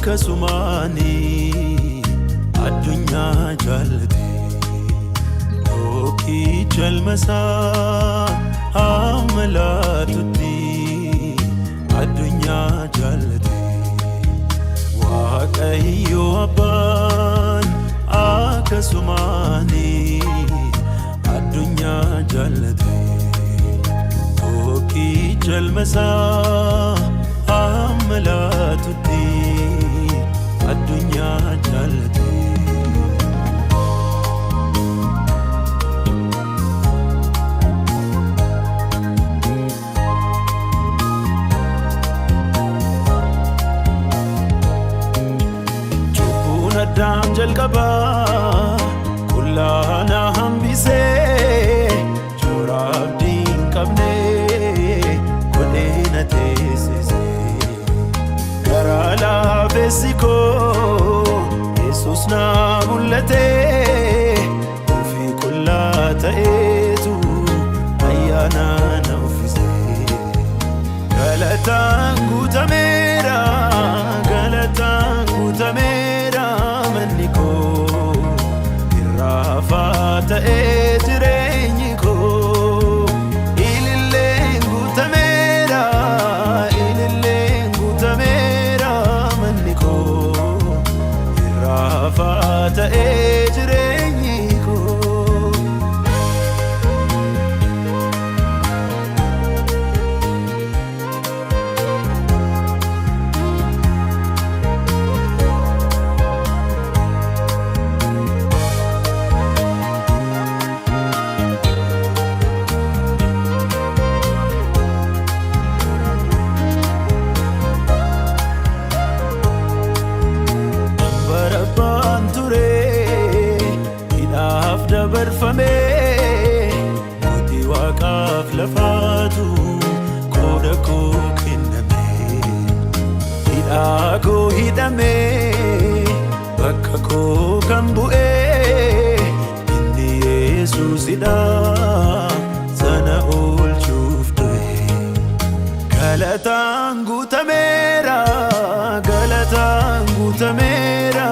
akkasumani addunyaa jaalate yookiin jalmasaa hamalaatutti addunyaa jaalate Waaqayyo Abbaan akkasumani addunyaa jaalate yookiin jalmasaa hamalaatutti addunyaa jaalate Adam jalqaba kullana hambisee jura abdiin qabne godheena teessisee gara laafessi koo Yesuus na mul'atee ofii qullaa ta'eetu ayyaana na uffisee galataan guutameera ta'ee jireenyi koo ililleen guutameera manni koo irraafaa ta'ee jireenyi koo dabarfamee mootii waaqaaf lafaatu qooda koo kennamee hidhaa koo hidhamee bakka koo kan bu'ee inni Yesuusidha sana oolchuuf du'e galataan guutameera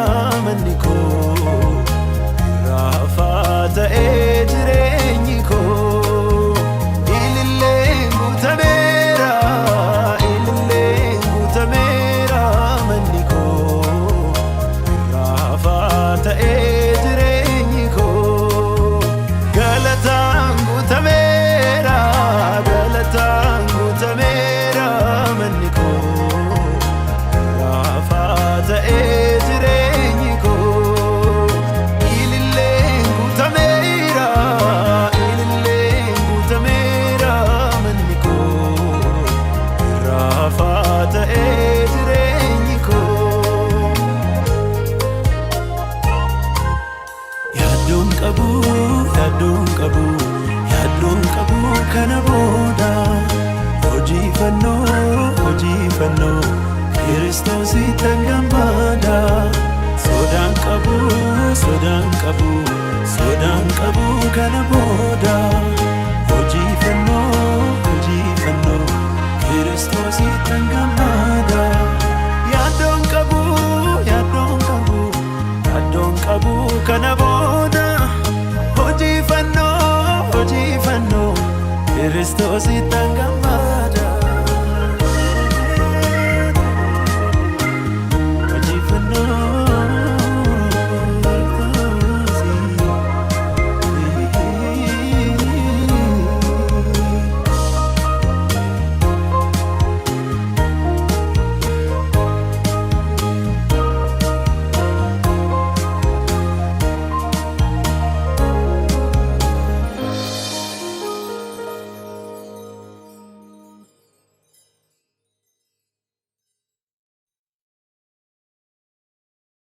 manni koo ta'ee jireenyi koo ililleen guutameera manni koo irraafaa ta'ee jireenyi koo galataan guutameera manni koo irraafaa ta'ee jireenyi koo Yaaddoon qabu kana booda hojii fannoo Kiristoositti gammada sodaan qabu kana booda hojii fannoo Kiristoositti gammada yaaddoon qabu kana booda hojii fannoo Kiristoositti gammada